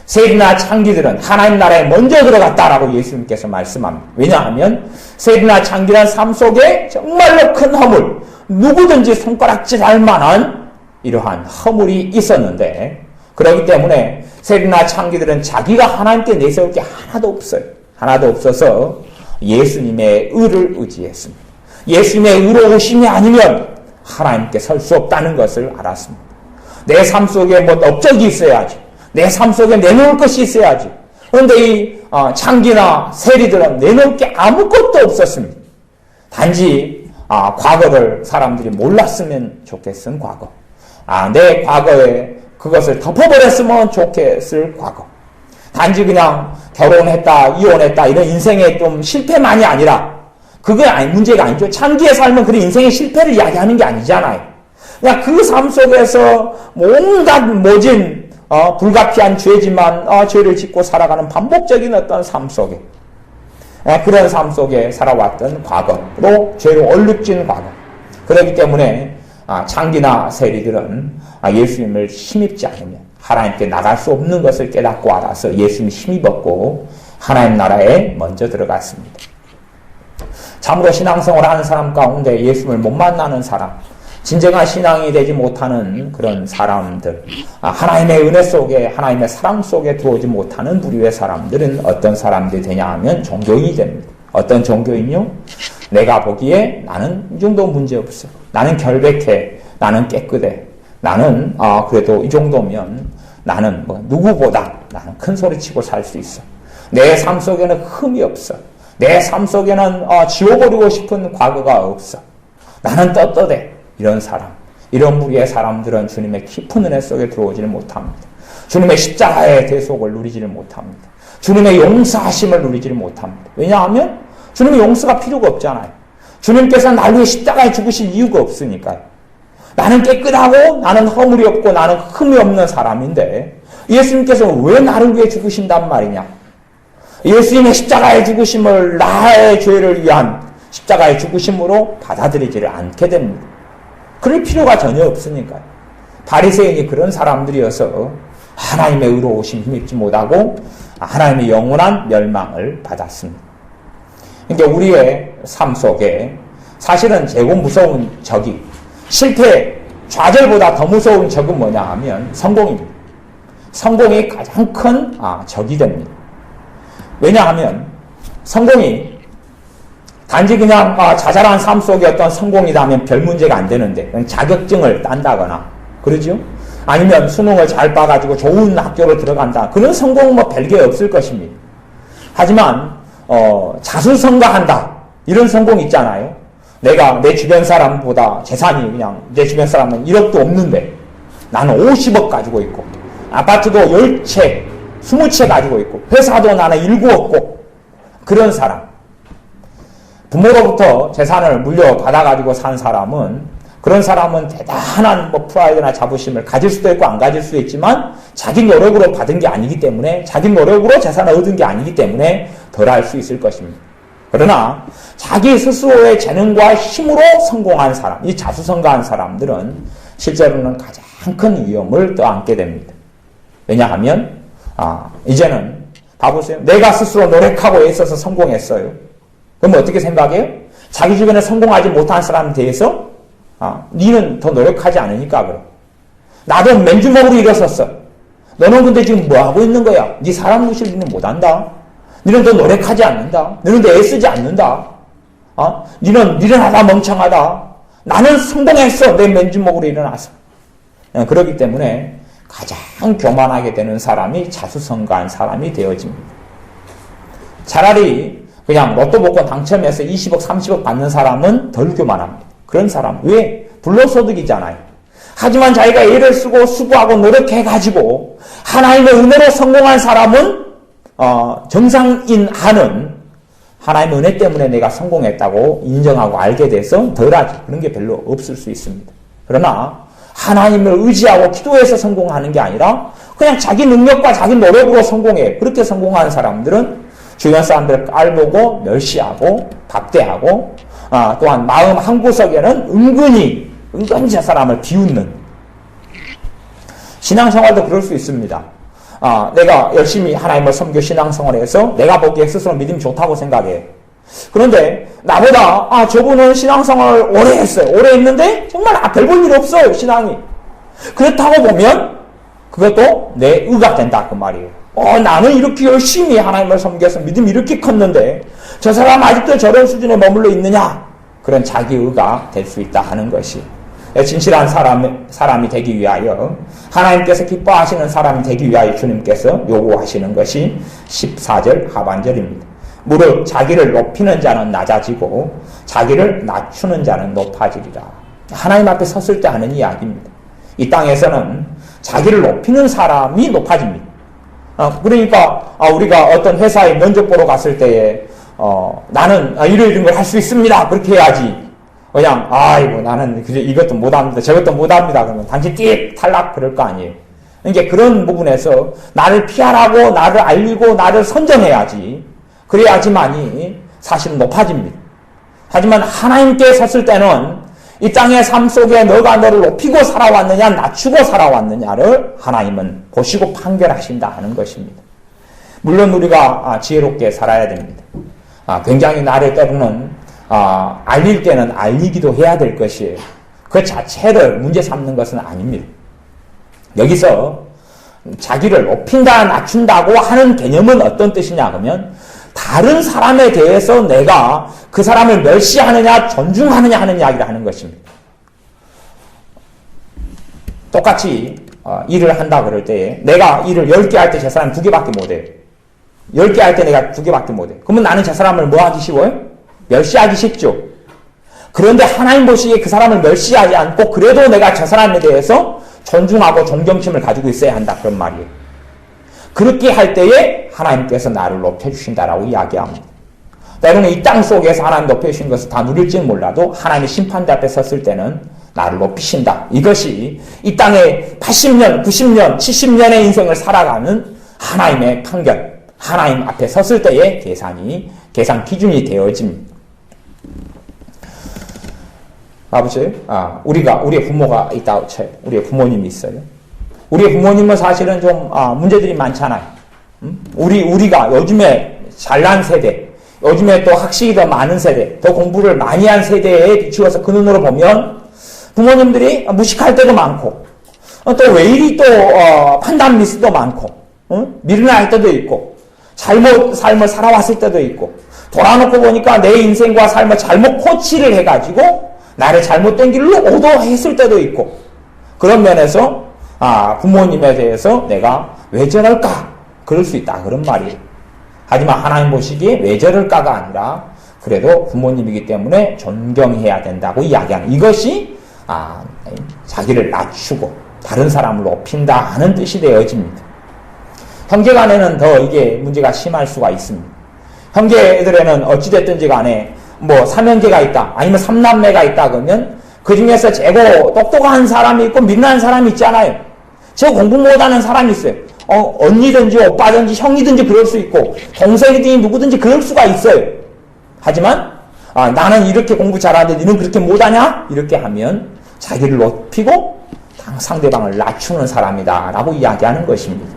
[SPEAKER 1] 세리나 창기들은 하나님 나라에 먼저 들어갔다라고 예수님께서 말씀합니다. 왜냐하면 세리나 창기란 삶 속에 정말로 큰 허물, 누구든지 손가락질할 만한 이러한 허물이 있었는데, 그렇기 때문에 세리나 창기들은 자기가 하나님께 내세울 게 하나도 없어요. 하나도 없어서 예수님의 의를 의지했습니다. 예수님의 의로우심이 아니면 하나님께 설 수 없다는 것을 알았습니다. 내 삶 속에 업적이 있어야지. 내 삶 속에 내놓을 것이 있어야지. 그런데 이 창기나 세리들은 내놓을 게 아무것도 없었습니다. 단지 과거를 사람들이 몰랐으면 좋겠은 과거. 내 과거에 그것을 덮어버렸으면 좋겠을 과거. 단지 그냥 결혼했다, 이혼했다 이런 인생의 좀 실패만이 아니라, 그게 문제가 아니죠. 창기의 삶은 그런 인생의 실패를 이야기하는 게 아니잖아요. 그냥 그 삶 속에서 온갖 모진 불가피한 죄지만 죄를 짓고 살아가는 반복적인 어떤 삶 속에, 그런 삶 속에 살아왔던 과거로 죄로 얼룩진 과거. 그렇기 때문에 창기나 세리들은 예수님을 힘입지 않으면 하나님께 나갈 수 없는 것을 깨닫고 알아서 예수님 힘입었고 하나님 나라에 먼저 들어갔습니다. 참으로 신앙생활을 하는 사람 가운데 예수님을 못 만나는 사람, 진정한 신앙이 되지 못하는 그런 사람들, 하나님의 은혜 속에, 하나님의 사랑 속에 들어오지 못하는 부류의 사람들은 어떤 사람들이 되냐 하면 종교인이 됩니다. 어떤 종교인요? 내가 보기에 나는 이 정도 문제 없어. 나는 결백해. 나는 깨끗해. 나는 그래도 이 정도면 나는 누구보다 나는 큰 소리 치고 살 수 있어. 내 삶 속에는 흠이 없어. 내 삶 속에는 지워버리고 싶은 과거가 없어. 나는 떳떳해. 이런 사람, 이런 무리의 사람들은 주님의 깊은 은혜 속에 들어오지를 못합니다. 주님의 십자가의 대속을 누리지를 못합니다. 주님의 용서하심을 누리지를 못합니다. 왜냐하면 주님의 용서가 필요가 없잖아요. 주님께서 나를 위해 십자가에 죽으실 이유가 없으니까요. 나는 깨끗하고 나는 허물이 없고 나는 흠이 없는 사람인데 예수님께서 왜 나를 위해 죽으신단 말이냐? 예수님의 십자가의 죽으심을 나의 죄를 위한 십자가의 죽으심으로 받아들이지를 않게 됩니다. 그럴 필요가 전혀 없으니까요. 바리새인이 그런 사람들이어서 하나님의 의로우심 힘입지 못하고 하나님의 영원한 멸망을 받았습니다. 그러니까 우리의 삶 속에 사실은 제일 무서운 적이, 실패, 좌절보다 더 무서운 적은 뭐냐 하면 성공입니다. 성공이 가장 큰 적이 됩니다. 왜냐하면 성공이 단지 그냥 자잘한 삶 속에 어떤 성공이라면 별 문제가 안 되는데, 자격증을 딴다거나 그러죠? 아니면 수능을 잘 봐가지고 좋은 학교로 들어간다. 그런 성공은 별게 없을 것입니다. 하지만 자수성가한다. 이런 성공 있잖아요. 내가 내 주변 사람보다 재산이 그냥 내 주변 사람은 1억도 없는데 나는 50억 가지고 있고 아파트도 10채, 20채 가지고 있고 회사도 나는 7, 없고 그런 사람. 부모로부터 재산을 물려받아가지고 산 사람은, 그런 사람은 대단한 프라이드나 자부심을 가질 수도 있고 안 가질 수도 있지만 자기 노력으로 받은 게 아니기 때문에, 자기 노력으로 재산을 얻은 게 아니기 때문에 덜 할 수 있을 것입니다. 그러나 자기 스스로의 재능과 힘으로 성공한 사람, 이 자수성가한 사람들은 실제로는 가장 큰 위험을 떠안게 됩니다. 왜냐하면 이제는 봐보세요. 내가 스스로 노력하고 애써서 성공했어요. 그럼 어떻게 생각해요? 자기 주변에 성공하지 못한 사람에 대해서 니는 더 노력하지 않으니까 그래. 나도 맨주먹으로 일어섰어. 너는 근데 지금 뭐하고 있는 거야? 니 사람 무시를 니는 못한다. 니는 더 노력하지 않는다. 너는 더 애쓰지 않는다. 니는 일어나다 멍청하다. 나는 성공했어. 내 맨주먹으로 일어나서. 그렇기 때문에 가장 교만하게 되는 사람이 자수성가한 사람이 되어집니다. 차라리 그냥 로또 복권 당첨해서 20억, 30억 받는 사람은 덜 교만합니다. 그런 사람. 왜? 불로소득이잖아요. 하지만 자기가 애를 쓰고 수고하고 노력해가지고 하나님의 은혜로 성공한 사람은 정상인 한은 하나님의 은혜 때문에 내가 성공했다고 인정하고 알게 돼서 덜하죠. 그런 게 별로 없을 수 있습니다. 그러나 하나님을 의지하고 기도해서 성공하는 게 아니라 그냥 자기 능력과 자기 노력으로 성공해. 그렇게 성공한 사람들은 주변 사람들을 깔보고 멸시하고 박대하고 또한 마음 한구석에는 은근히 저 사람을 비웃는 신앙생활도 그럴 수 있습니다. 내가 열심히 하나님을 섬겨 신앙생활해서 내가 보기에 스스로 믿음이 좋다고 생각해. 그런데 나보다 저분은 신앙생활을 오래 했어요. 오래 했는데 정말 별 볼 일 없어요. 신앙이. 그렇다고 보면 그것도 내 의가 된다 그 말이에요. 나는 이렇게 열심히 하나님을 섬겨서 믿음이 이렇게 컸는데 저 사람 아직도 저런 수준에 머물러 있느냐? 그런 자기 의가 될 수 있다 하는 것이 진실한 사람이 되기 위하여 하나님께서 기뻐하시는 사람이 되기 위하여 주님께서 요구하시는 것이 14절 하반절입니다. 무릇 자기를 높이는 자는 낮아지고 자기를 낮추는 자는 높아지리라. 하나님 앞에 섰을 때 하는 이야기입니다. 이 땅에서는 자기를 높이는 사람이 높아집니다. 그러니까 우리가 어떤 회사에 면접 보러 갔을 때에 나는 이런 걸 할 수 있습니다. 그렇게 해야지. 그냥 나는 이것도 못합니다. 저것도 못합니다. 그러면 당신 띡 탈락 그럴 거 아니에요. 그러니까 그런 부분에서 나를 피하라고 나를 알리고 나를 선정해야지. 그래야지만이 사실은 높아집니다. 하지만 하나님께 섰을 때는 이 땅의 삶 속에 너가 너를 높이고 살아왔느냐 낮추고 살아왔느냐를 하나님은 보시고 판결하신다 하는 것입니다. 물론 우리가 지혜롭게 살아야 됩니다. 굉장히 나를 때로는 알릴 때는 알리기도 해야 될 것이에요. 그 자체를 문제 삼는 것은 아닙니다. 여기서 자기를 높인다 낮춘다고 하는 개념은 어떤 뜻이냐 그러면 다른 사람에 대해서 내가 그 사람을 멸시하느냐 존중하느냐 하는 이야기를 하는 것입니다. 똑같이 일을 한다 그럴 때에 내가 일을 10개 할 때 저 사람 2개밖에 못해요. 10개 할 때 내가 2개밖에 못해요. 그러면 나는 저 사람을 뭐 하기 쉬워요? 멸시하기 쉽죠. 그런데 하나님 보시기에 그 사람을 멸시하지 않고 그래도 내가 저 사람에 대해서 존중하고 존경심을 가지고 있어야 한다 그런 말이에요. 그렇게 할 때에 하나님께서 나를 높여주신다라고 이야기합니다. 때로는 이 땅 속에서 하나님 높여주신 것을 다 누릴지는 몰라도 하나님의 심판대 앞에 섰을 때는 나를 높이신다. 이것이 이 땅에 80년, 90년, 70년의 인생을 살아가는 하나님의 판결, 하나님 앞에 섰을 때의 계산 기준이 되어집니다. 아버지, 우리의 부모가 있다고 쳐요. 우리의 부모님이 있어요. 우리의 부모님은 사실은 좀 문제들이 많잖아요. 우리가 요즘에 잘난 세대, 요즘에 또 학식이 더 많은 세대, 더 공부를 많이 한 세대에 비추어서 그 눈으로 보면 부모님들이 무식할 때도 많고 또 왜 이리 또 판단 미스도 많고 미련할 때도 있고 잘못 삶을 살아왔을 때도 있고 돌아놓고 보니까 내 인생과 삶을 잘못 코치를 해가지고 나를 잘못된 길로 오도했을 때도 있고 그런 면에서 부모님에 대해서 내가 왜 저럴까? 그럴 수 있다. 그런 말이에요. 하지만 하나님 보시기에 왜 저럴까가 아니라 그래도 부모님이기 때문에 존경해야 된다고 이야기하는 이것이 자기를 낮추고 다른 사람을 높인다 하는 뜻이 되어집니다. 형제간에는 더 이게 문제가 심할 수가 있습니다. 형제들에는 어찌됐든지 간에 삼형제가 있다 아니면 삼남매가 있다 그러면 그 중에서 재고 똑똑한 사람이 있고 미련한 사람이 있잖아요. 저 공부 못하는 사람이 있어요. 언니든지 오빠든지 형이든지 그럴 수 있고 동생이든지 누구든지 그럴 수가 있어요. 하지만 나는 이렇게 공부 잘하는데 너는 그렇게 못하냐? 이렇게 하면 자기를 높이고 상대방을 낮추는 사람이다 라고 이야기하는 것입니다.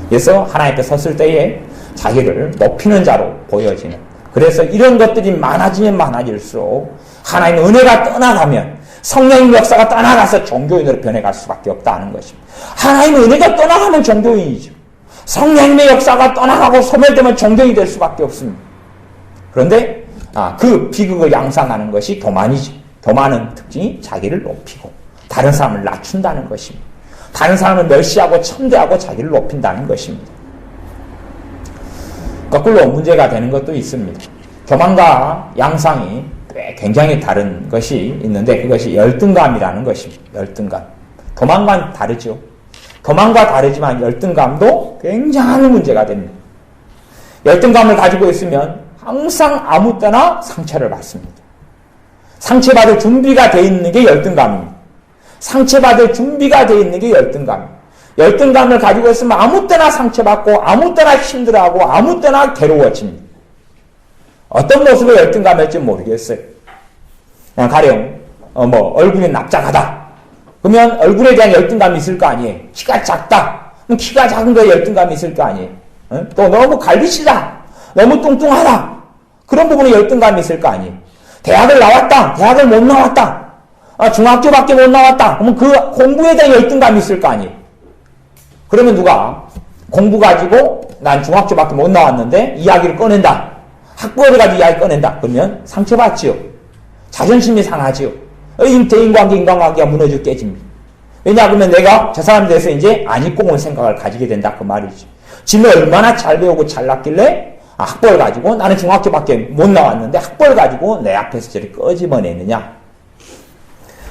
[SPEAKER 1] 그래서 하나님 앞에 섰을 때에 자기를 높이는 자로 보여지는, 그래서 이런 것들이 많아지면 많아질수록 하나님의 은혜가 떠나가면, 성령의 역사가 떠나가서 종교인으로 변해갈 수밖에 없다는 것입니다. 하나님의 은혜가 떠나가면 종교인이죠. 성령의 역사가 떠나가고 소멸되면 종교인이 될 수밖에 없습니다. 그런데 그 비극을 양상하는 것이 교만이죠. 교만은 특징이 자기를 높이고 다른 사람을 낮춘다는 것입니다. 다른 사람을 멸시하고 첨대하고 자기를 높인다는 것입니다. 거꾸로 문제가 되는 것도 있습니다. 교만과 양상이 굉장히 다른 것이 있는데 그것이 열등감이라는 것입니다. 열등감. 교만과는 다르죠. 교만과 다르지만 열등감도 굉장한 문제가 됩니다. 열등감을 가지고 있으면 항상 아무 때나 상처를 받습니다. 상처받을 준비가 되어 있는 게 열등감입니다. 상처받을 준비가 되어 있는 게 열등감입니다. 열등감을 가지고 있으면 아무 때나 상처받고 아무 때나 힘들어하고 아무 때나 괴로워집니다. 어떤 모습의 열등감일지 모르겠어요. 그냥 가령 얼굴이 납작하다. 그러면 얼굴에 대한 열등감이 있을 거 아니에요. 키가 작다. 그럼 키가 작은 거에 열등감이 있을 거 아니에요. 또 너무 갈비치다. 너무 뚱뚱하다. 그런 부분에 열등감이 있을 거 아니에요. 대학을 나왔다. 대학을 못 나왔다. 중학교밖에 못 나왔다. 그러면 그 공부에 대한 열등감이 있을 거 아니에요. 그러면 누가 공부 가지고 난 중학교밖에 못 나왔는데 이야기를 꺼낸다. 학벌을 가지고 이야기 꺼낸다. 그러면 상처받지요. 자존심이 상하지요. 대인관계, 인간관계가 무너지고 깨집니다. 왜냐하면 내가 저 사람에 대해서 이제 안 입고 온 생각을 가지게 된다. 그 말이지. 지는 얼마나 잘 배우고 잘났길래 학벌 가지고 나는 중학교밖에 못 나왔는데 학벌 가지고 내 앞에서 저리 꺼집어내느냐.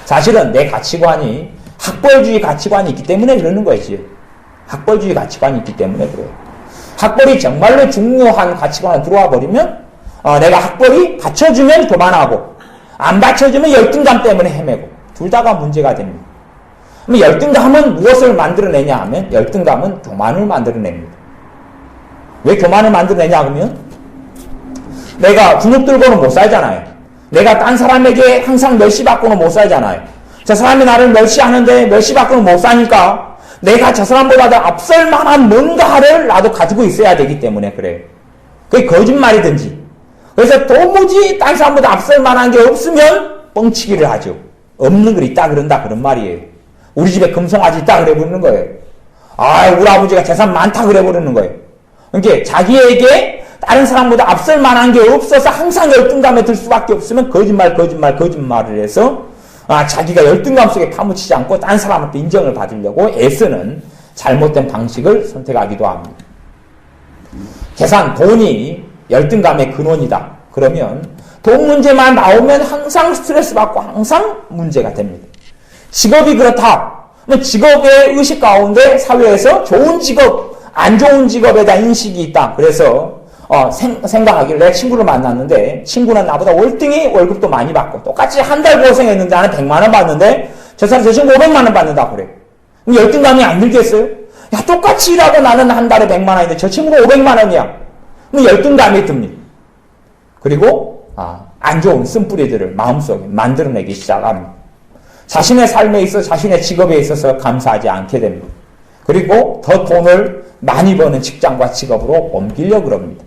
[SPEAKER 1] 사실은 내 가치관이 학벌주의 가치관이 있기 때문에 그러는 거지. 학벌주의 가치관이 있기 때문에 그래요. 학벌이 정말로 중요한 가치관으로 들어와 버리면 내가 학벌이 받쳐주면 교만하고 안 받쳐주면 열등감 때문에 헤매고 둘 다가 문제가 됩니다. 그럼 열등감은 무엇을 만들어내냐 하면 열등감은 교만을 만들어냅니다. 왜 교만을 만들어내냐 그러면 내가 주눅 들고는 못 살잖아요. 내가 딴 사람에게 항상 멸시받고는 못 살잖아요. 저 사람이 나를 멸시하는데 멸시받고는 못 사니까 내가 저 사람보다 더 앞설 만한 뭔가를 나도 가지고 있어야 되기 때문에 그래요. 그게 거짓말이든지. 그래서 도무지 딴 사람보다 앞설 만한 게 없으면 뻥치기를 하죠. 없는 걸 있다 그런다 그런 말이에요. 우리 집에 금송아지 있다 그래 부르는 거예요. 우리 아버지가 재산 많다 그래 부르는 거예요. 그러니까 자기에게 다른 사람보다 앞설 만한 게 없어서 항상 열등감에 들 수밖에 없으면 거짓말을 해서 자기가 열등감 속에 파묻히지 않고 딴 사람한테 인정을 받으려고 애쓰는 잘못된 방식을 선택하기도 합니다. 돈이 열등감의 근원이다. 그러면 돈 문제만 나오면 항상 스트레스 받고 항상 문제가 됩니다. 직업이 그렇다. 그럼 직업의 의식 가운데 사회에서 좋은 직업, 안 좋은 직업에 대한 인식이 있다. 그래서 생각하기를 내 친구를 만났는데 친구는 나보다 월등히 월급도 많이 받고 똑같이 한 달 고생했는데 나는 100만 원 받는데 저 친구 500만 원 받는다 그래. 그럼 열등감이 안 들겠어요? 야, 똑같이 일하고 나는 한 달에 100만 원인데 저 친구가 500만 원이야. 그럼 열등감이 듭니다. 그리고 안 좋은 쓴뿌리들을 마음속에 만들어내기 시작합니다. 자신의 삶에 있어서 자신의 직업에 있어서 감사하지 않게 됩니다. 그리고 더 돈을 많이 버는 직장과 직업으로 옮기려고 합니다.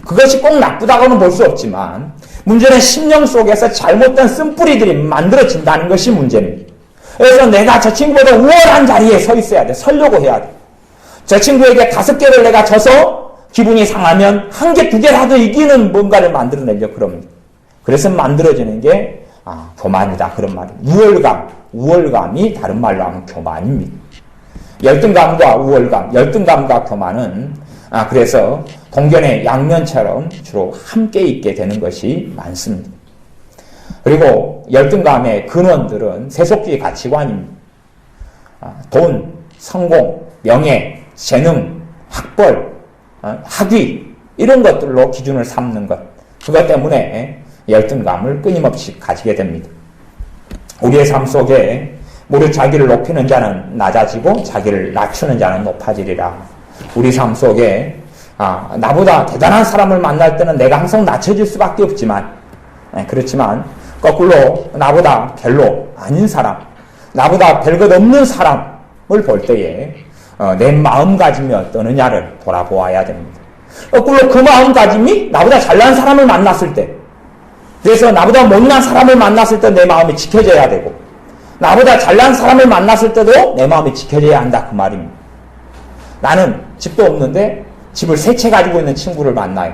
[SPEAKER 1] 그것이 꼭 나쁘다고는 볼 수 없지만 문제는 심령 속에서 잘못된 쓴뿌리들이 만들어진다는 것이 문제입니다. 그래서 내가 저 친구보다 우월한 자리에 서 있어야 돼. 서려고 해야 돼. 저 친구에게 5개를 내가 져서 기분이 상하면 1개, 2개라도 이기는 뭔가를 만들어내려고 그럽니다. 그래서 만들어지는 게 교만이다. 그런 말이에요. 우월감이 다른 말로 하면 교만입니다. 열등감과 우월감, 열등감과 교만은 그래서 동견의 양면처럼 주로 함께 있게 되는 것이 많습니다. 그리고 열등감의 근원들은 세속주의 가치관입니다. 돈, 성공, 명예, 재능, 학벌, 학위 이런 것들로 기준을 삼는 것. 그것 때문에 열등감을 끊임없이 가지게 됩니다. 우리의 삶 속에 무릇 자기를 높이는 자는 낮아지고 자기를 낮추는 자는 높아지리라. 우리 삶 속에 나보다 대단한 사람을 만날 때는 내가 항상 낮춰질 수밖에 없지만, 그렇지만 거꾸로 나보다 별로 아닌 사람, 나보다 별것 없는 사람을 볼 때에 내 마음가짐이 어떠느냐를 돌아보아야 됩니다. 거꾸로 그 마음가짐이 나보다 잘난 사람을 만났을 때, 그래서 나보다 못난 사람을 만났을 때 내 마음이 지켜져야 되고, 나보다 잘난 사람을 만났을 때도 내 마음이 지켜져야 한다 그 말입니다. 나는 집도 없는데 집을 3채 가지고 있는 친구를 만나요.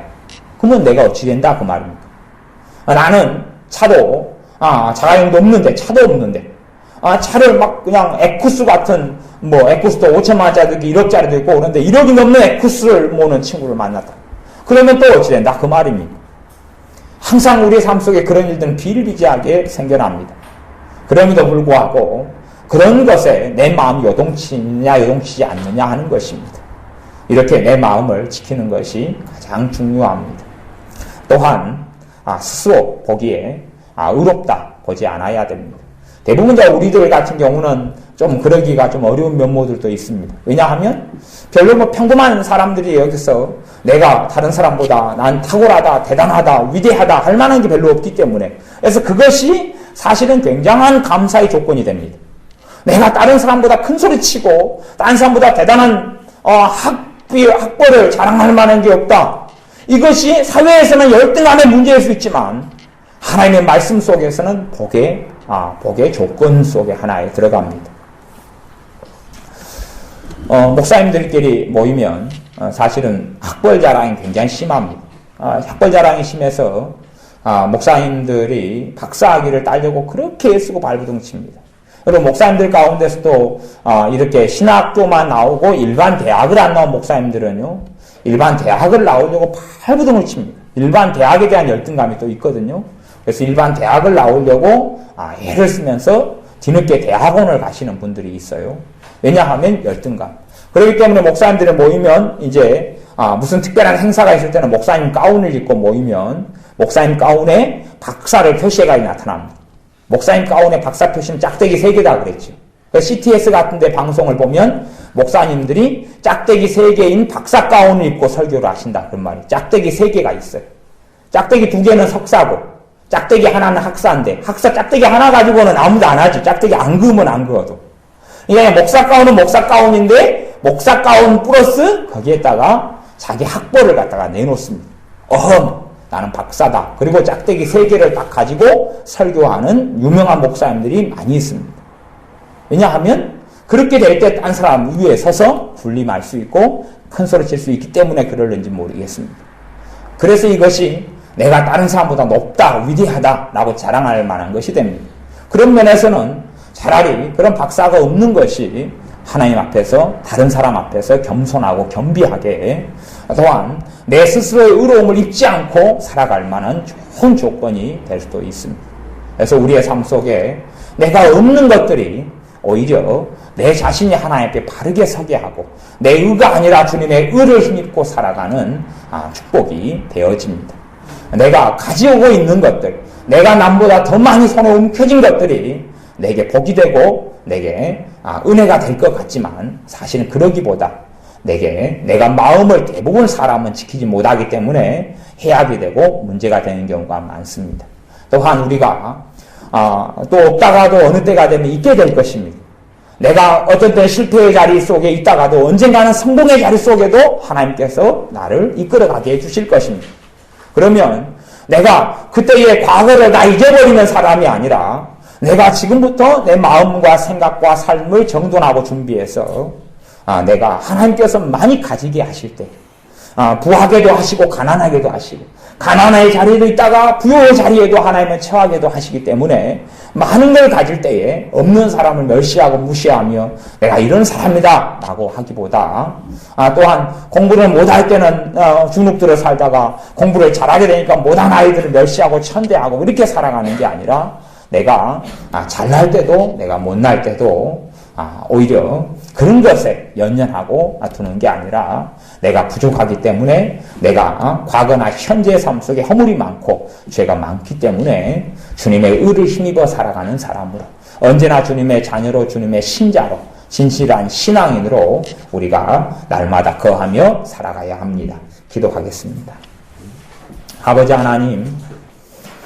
[SPEAKER 1] 그러면 내가 어찌 된다 그 말입니다. 나는 차도 자가용도 없는데, 차도 없는데, 차를 막 그냥 에쿠스 같은, 에쿠스도 5천만 원짜리도 있고 1억짜리도 있고 그런데 1억이 넘는 에쿠스를 모는 친구를 만났다. 그러면 또 어찌 된다 그 말입니다. 항상 우리의 삶 속에 그런 일들은 비일비재하게 생겨납니다. 그럼에도 불구하고 그런 것에 내 마음이 요동치느냐 요동치지 않느냐 하는 것입니다. 이렇게 내 마음을 지키는 것이 가장 중요합니다. 또한 스스로 보기에 의롭다 보지 않아야 됩니다. 대부분 우리들 같은 경우는 좀 그러기가 좀 어려운 면모들도 있습니다. 왜냐하면 별로 평범한 사람들이 여기서 내가 다른 사람보다 난 탁월하다, 대단하다, 위대하다 할 만한 게 별로 없기 때문에, 그래서 그것이 사실은 굉장한 감사의 조건이 됩니다. 내가 다른 사람보다 큰 소리 치고 다른 사람보다 대단한 학벌을 자랑할 만한 게 없다. 이것이 사회에서는 열등함의 문제일 수 있지만 하나님의 말씀 속에서는 복의 조건 속에 하나에 들어갑니다. 목사님들끼리 모이면 사실은 학벌 자랑이 굉장히 심합니다. 학벌 자랑이 심해서 목사님들이 박사학위를 따려고 그렇게 애쓰고 발버둥 칩니다. 그리고 목사님들 가운데서도 이렇게 신학교만 나오고 일반 대학을 안 나온 목사님들은요, 일반 대학을 나오려고 발버둥을 칩니다. 일반 대학에 대한 열등감이 또 있거든요. 그래서 일반 대학을 나오려고 애를 쓰면서 뒤늦게 대학원을 가시는 분들이 있어요. 왜냐하면 열등감. 그렇기 때문에 목사님들이 모이면 이제 무슨 특별한 행사가 있을 때는 목사님 가운을 입고 모이면 목사님 가운에 박사를 표시해가 나타납니다. 목사님 가운에 박사 표시는 짝대기 3개다 그랬죠. CTS 같은 데 방송을 보면 목사님들이 짝대기 3개인 박사 가운을 입고 설교를 하신다 그런 말이에요. 짝대기 3개가 있어요. 짝대기 2개는 석사고 짝대기 하나는 학사인데, 학사 짝대기 하나 가지고는 아무도 안 하지. 짝대기 안 그으면 안 그어도. 그러니까 목사 가운은 목사 가운인데 목사 가운 플러스 거기에다가 자기 학벌을 갖다가 내놓습니다. 나는 박사다. 그리고 짝대기 3개를 딱 가지고 설교하는 유명한 목사님들이 많이 있습니다. 왜냐하면 그렇게 될 때 딴 사람 위에 서서 군림할 수 있고 큰 소리 칠 수 있기 때문에 그러는지 모르겠습니다. 그래서 이것이 내가 다른 사람보다 높다, 위대하다 라고 자랑할 만한 것이 됩니다. 그런 면에서는 차라리 그런 박사가 없는 것이 하나님 앞에서, 다른 사람 앞에서 겸손하고 겸비하게, 또한 내 스스로의 의로움을 입지 않고 살아갈 만한 좋은 조건이 될 수도 있습니다. 그래서 우리의 삶 속에 내가 없는 것들이 오히려 내 자신이 하나님 앞에 바르게 서게 하고 내 의가 아니라 주님의 의를 힘입고 살아가는 축복이 되어집니다. 내가 가지고 있는 것들, 내가 남보다 더 많이 손에 움켜진 것들이 내게 복이 되고 내게 은혜가 될 것 같지만 사실은 그러기보다 내가 마음을 대부분 사람은 지키지 못하기 때문에 해악이 되고 문제가 되는 경우가 많습니다. 또한 우리가 또 없다가도 어느 때가 되면 있게 될 것입니다. 내가 어떤 때 실패의 자리 속에 있다가도 언젠가는 성공의 자리 속에도 하나님께서 나를 이끌어가게 해주실 것입니다. 그러면 내가 그때의 과거를 다 잊어버리는 사람이 아니라 내가 지금부터 내 마음과 생각과 삶을 정돈하고 준비해서 내가 하나님께서 많이 가지게 하실 때 부하게도 하시고 가난하게도 하시고 가난의 자리에도 있다가 부여의 자리에도 하나님은 처하게도 하시기 때문에 많은 걸 가질 때에 없는 사람을 멸시하고 무시하며 내가 이런 사람이다 라고 하기보다 또한 공부를 못할 때는 중국들을 살다가 공부를 잘하게 되니까 못한 아이들을 멸시하고 천대하고 이렇게 살아가는 게 아니라 내가 잘날 때도 내가 못날 때도 오히려 그런 것에 연연하고 두는 게 아니라 내가 부족하기 때문에 내가 과거나 현재의 삶 속에 허물이 많고 죄가 많기 때문에 주님의 의를 힘입어 살아가는 사람으로 언제나 주님의 자녀로 주님의 신자로 진실한 신앙인으로 우리가 날마다 거하며 살아가야 합니다. 기도하겠습니다. 아버지 하나님,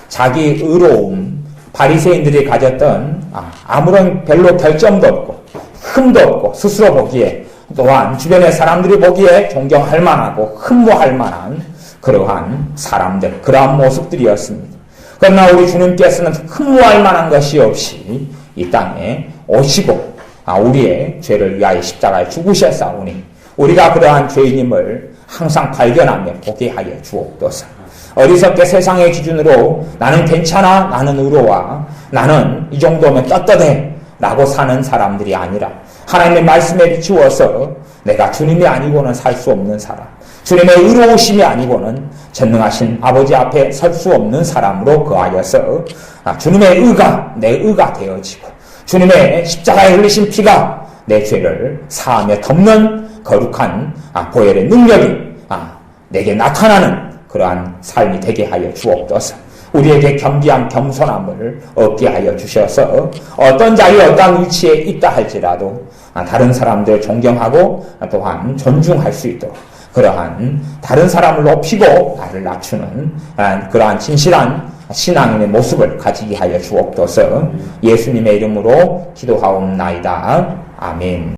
[SPEAKER 1] 자기 의로움, 바리새인들이 가졌던 아무런 별로 결점도 없고 흠도 없고 스스로 보기에 또한 주변의 사람들이 보기에 존경할 만하고 흠모할 만한 그러한 사람들, 그러한 모습들이었습니다. 그러나 우리 주님께서는 흠모할 만한 것이 없이 이 땅에 오시고 우리의 죄를 위하여 십자가에 죽으셨사오니 우리가 그러한 죄인임을 항상 발견하며 보게 하여 주옵소서. 어리석게 세상의 기준으로 나는 괜찮아, 나는 의로워, 나는 이 정도면 떳떳해 라고 사는 사람들이 아니라 하나님의 말씀에 비추어서 내가 주님이 아니고는 살 수 없는 사람, 주님의 의로우심이 아니고는 전능하신 아버지 앞에 설 수 없는 사람으로 거하여서 주님의 의가 내 의가 되어지고 주님의 십자가에 흘리신 피가 내 죄를 사하며 덮는 거룩한 보혈의 능력이 내게 나타나는 그러한 삶이 되게 하여 주옵소서. 우리에게 겸비한 겸손함을 얻게 하여 주셔서 어떤 자리 어떤 위치에 있다 할지라도 다른 사람들 존경하고 또한 존중할 수 있도록 그러한 다른 사람을 높이고 나를 낮추는 그러한 진실한 신앙인의 모습을 가지게 하여 주옵소서. 예수님의 이름으로 기도하옵나이다. 아멘.